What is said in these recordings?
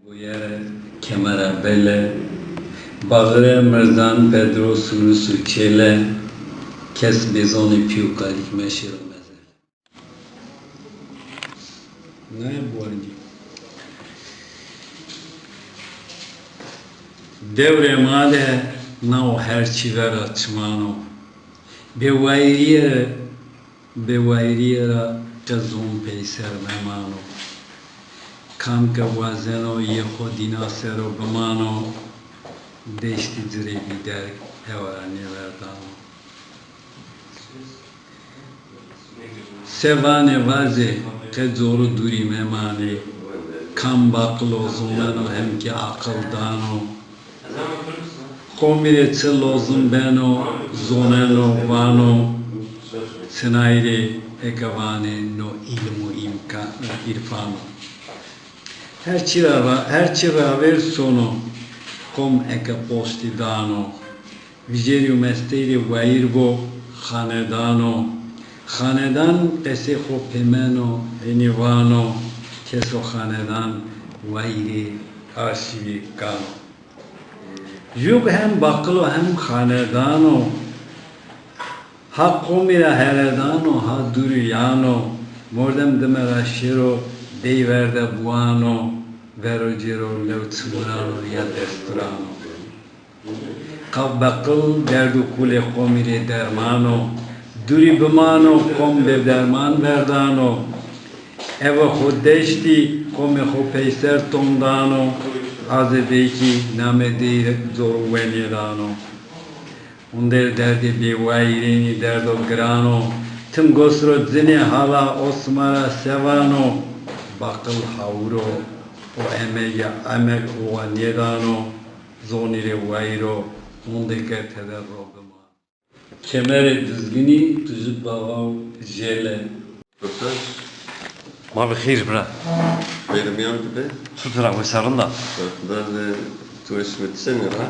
Boyare, Kemara Belle, Bagre Merdan Pedro Sulusu Çele, Kes Bezoni Piukalik Meşiro Meze. Ne bu arada? Devre male nao herçi ver açmano. Bewayriye ra kazum peyser memano. Kam ka wazeno ye khodina sero bamano. Deşti zirebi der hevarani verdano. Sevane vaze ke zoru duri memane. Kam baklo zumeno hem ki akıldano. Komire çelozum beno zoneno vano. Senayre ekavane no ilmu imka irfano. Her çıra ver sono kom eka posti dano. Vigeriu mesteri vairbo khanedano. Khanedan qese kho pemeno enivano. Keso khanedan vairi arşivi kano. Yug hem baklo hem khanedano. Ha komira heredano ha duriyano. Mordem demera shiro deyverde buano. Vero giro levtsurano ya desturano. Kav bakıl derdu kule komire dermano. Duri bimano kom be derman verdano. Eva khodeşti kom kho peyser tondano. Azedeki name değil zoru venirano. Under derdi bewayrini derdo grano. Tüm gosro zine hala osmara sevano. Bakıl havro o emek o niyedano. Zonire vayro. Mundeke tederro bima. Kemeri dizgini tüzüp bağav jele. ما بخير برا Benim yanımda سترة وسارندا kadar tu ismet seni ha.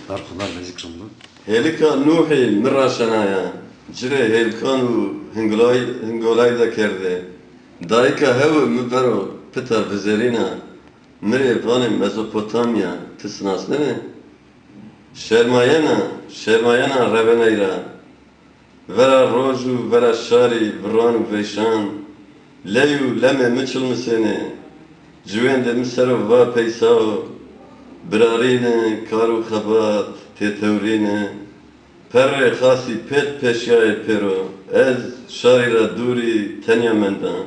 دار خضار بذكرهم Helika Nuhi miraşanaya. Cire helkanu hingolay da kerde. Daika hev mübero pita vizerina. Mire vani Mezopotamya tisnas ne? Şermayana reveneyra. Vera roju vera şari vranu veşan. Leyu leme miçil misene. Cüvende misero va peysao. Birarine karu khabat tetevrine. Perre khasi pet peşyaye pero. Ez şarira duri tenya mendan.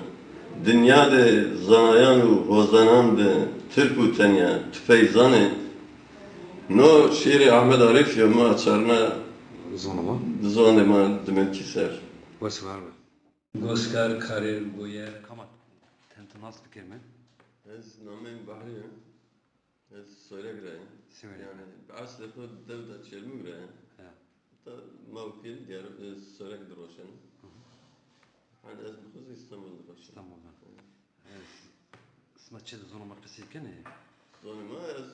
Dünyade zanayanu hozanande. Türku tenya tüfeyzane. No şiiri Ahmet Arif ya ma açarına زونما zone ma dümen kiser. وسوار Goskar karir boyare. كمان تنتناس بكلمة Ez namen bahriye. Ez söyle gire. Söyle. Yani aslı bu devlet çelmi gire. ها Ta mevkil diğer söyle gider roşan. Hani ez bu kız İstanbul'da roşan. اسطنبول اسمها تشد زونما قسيت كان Zone ma ez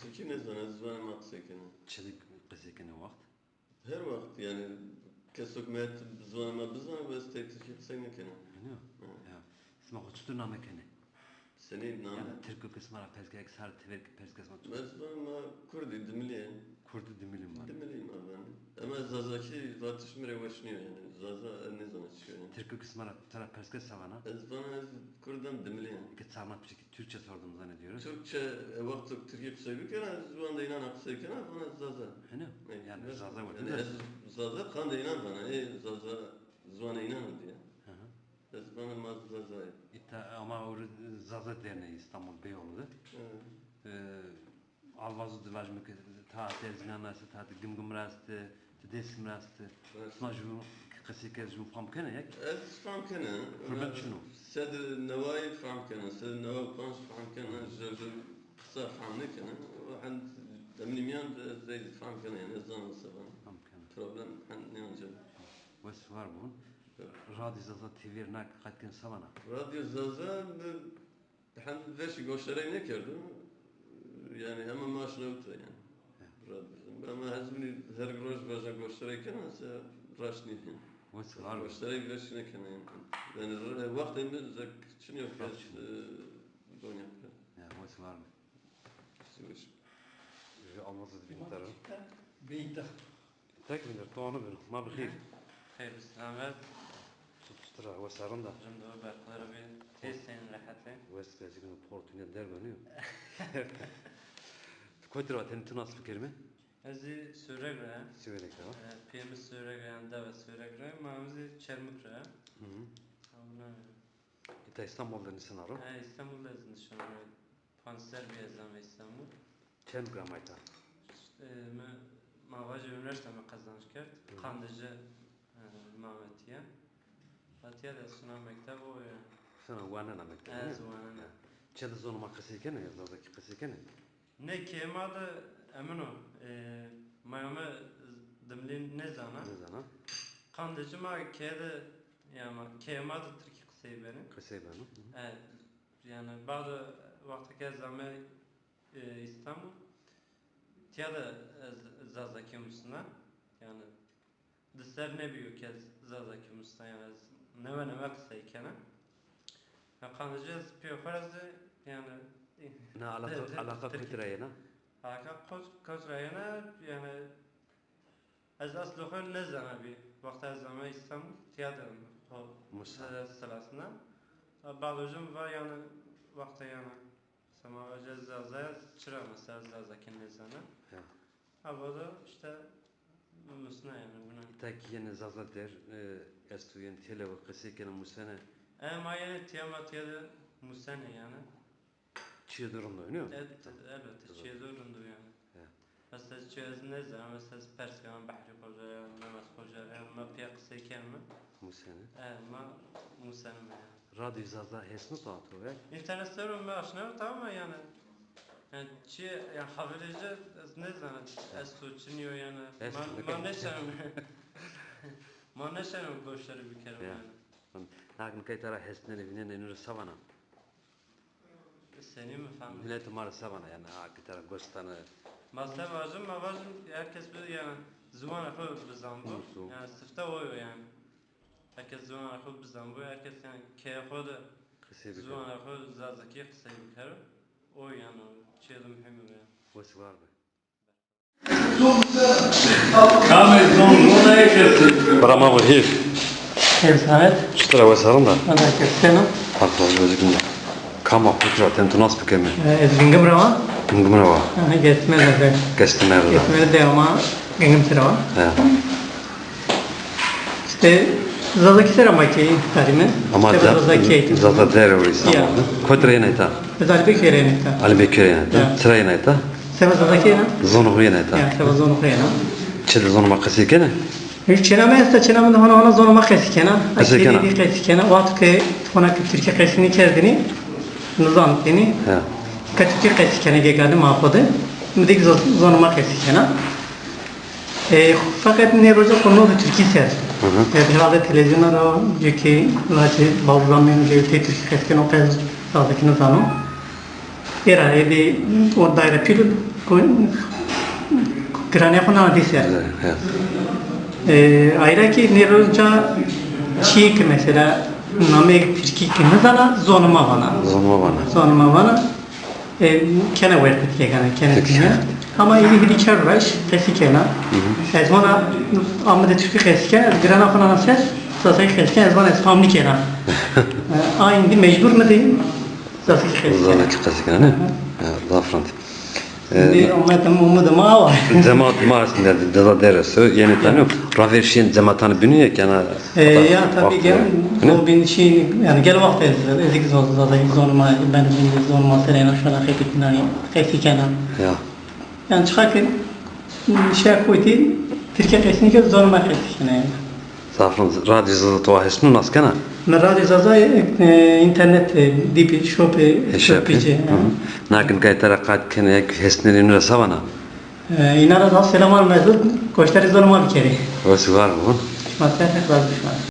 sekin ez zone ma sekin. تشد قسيت كان وقت Her vakit yani kesok met zone ma bizan ve stek sekin kenar. هنا ها اسمها خطوط نامه كان Senin يعني namı. تركو كسمارا بيرك سار تبرك بيرك اسمها Ben zone ma Kurdi dimliye. كرد دميلم var Dimliyim ben. Ama zazaki ratışmire başlıyor yani. Zaza ne zaman çıkıyor yani. تركو كسمارا ترى بيرك سافانا Ez bana Kurdan dimliye. كتصارنا بشكل Türkçe sordum zannediyoruz. Türkçe vakti Türkiye söylüyorken az bana inan aksayken bana zaza. هنا يعني زازا Yani ولا ez zaza kan da inan bana. Zaza zwana inan diye. ها Ez bana maz zaza. İtta ama o Zaza Derneği İstanbul Beyoğlu'da. Alvazı dılajmık ta tezgahına ta gımgım rastı, desim rastı. Smaju kasike ju fam kana yak. Ez fam kana. Problem şunu? Sed nevai fam kana. Sed nevai panç fam kana. Jaju kısa fam ne kana. Ve demni miyan zey fam kana yani ezan sabah. Fam kana. Problem ne olacak? Wes var bu. Radyo Zaza TV nak katken savana. Radyo Zaza ben veşi gösteri ne kerdi? Yani hemen maaşını ötü yani. Radyo. Ama hazmini her groş bazen gösterirken ise raşni. Wes var. Gösteri veşi ne kana yani. Yani vaktimiz çin yok. Donya. Ya wes var. Çeviş. Almazız bir miktarı. Beyta. Tek bindir, doğanı bir. Ma bir khir. خير السلامات Tutuştura, ve sarın da. جمد وبرقرار بين تيسين لحتى Ve spesikin portunu der bönüyor. Koydur var, tenin nasıl bir kelime? هذه سورة Söyleyek de var. بيمس سورة عند سورة ما مزي شرمك Hı hı. أونا İta İstanbul'da nisan arı. İstanbul لازم شون panser bir yazam İstanbul Çem gramayta. ما واجه üniversite mi kazanmış kert kandıcı Mehmetiye Atiye de sunan mektep o ya Sana vanana mektebi. Zuvanana Çede zonu makasıyken ne yazardaki kasıyken ne? ne kemadı emin o mayame dimlin ne zana Ne zana? kandıcı ma kede yani kemadı Türkiye kısayı benim Kasayı benim. yani bazı vakti zaman İstanbul tiyada zazaki musna yani dışarı ne büyük kez zazaki musna yani ne kısayken ha kanıcız piyofarazı yani Ne alaka kıtıraya ne? haka koz rayana yani az aslı ne zaman bir vakti zaman İstanbul tiyada Musa. sırasında bazı hocam var yani vakti yani sama cezazaya çıra mesela zazakin ne zaman ama da işte musna yani buna İta ki yine zaza der. Estuyen tele ve kasıyken musene. ama yani tiyamat ya da musane yani Çiğ durumda oynuyor. elbette şey zorundu yani mesela çöz ne zaman mesela Perskan Bahri Koca Mehmet Koca ama piyasayken mi Musene. ama musane yani Radyo zaza hesni tahtı ve. İnternetlerim mi aşina tamam yani yani çi yani haberci ne zaman estuçiniyor yani man ne şerim boşları bir kere yani Lakin kaytara hesneni vinen enur savana. seni mi falan Millet umar savana yani kaytara gostanı. Masal vazım herkes bir yani zaman akıl bizambu yani sıfta oyu yani herkes zaman akıl bizambu herkes yani keyfoda Kasayı bir zaman akıl zazaki kısayı bir kere o yani şeyde mühim yani. Vası var mı? Brahma vahir. Evet, Şutra vasarın da. ana kestena. Farklı gözükünde. Kama putra tentunas bükemi. Ezgingim rava. Ngumra va. Ana getmez de. Kestinler da. Getmez de ama gingim sırava. He. İşte zazaki sırama ki tarime. Ama zaza der o İstanbul'da. Koytra yenayta. Zalbi kerene ta. Ali Bekir yenayta. Sıra yenayta. Seva zazaki na. Zonu yenayta. Ya seva zonu khayna. Çede zonu makasıyken ne? Hiç çename esta çename de hona zonu makeskena. Kesikena. Akili kesikena. Vaat ke hona ki Türkiye kesini kezdini. Nizam dini. He. Katıcı kesikena gegadı mahvodu. Müdik zonu makeskena. Fakat ne roja konu da Türkiye ser. Herhalde televizyonlara diyor ki laçı bazılarının Türkiye kesken o kez sağdakini zanım. Era bir o daire pil grane kona diser. He. Ayrıca ki ne roja çiğ mesela name Türkiye ne zana zonuma bana. Zonuma bana. Zonuma bana. Kene verdik yani kene diye. Ama iyi bir çarpış kesikena. Ezmana ama da Türkiye kesikena grana falan ses zaten kesikena ezmana family kena. Aynı mecbur mu değil? Zaten kesikena. Zona kasıyken ne? Zafrant. Bir umudum var. Cemaat maaşında da deresi yeni tanıyor. Raverşin cemaatanı biniyor ki yani. Ya tabii gel o bir şey yani gel vakti ezik zaten zonuma ben zonuma terena şuna hepitnani kesikena. Ya. Yani çıkarken şey koydu Türkiye kesinlikle zoruma kesikena. Zafrant radyoda tuvahisini nasıl kana? Ben radyo zaza internet dipi şopici. Nakin kaytara kat kene hesneni nüra savana. İnara da selamlar mevcut. Koştarı zoruma bir kere. Vası var mı? Masaya tekrar düşman.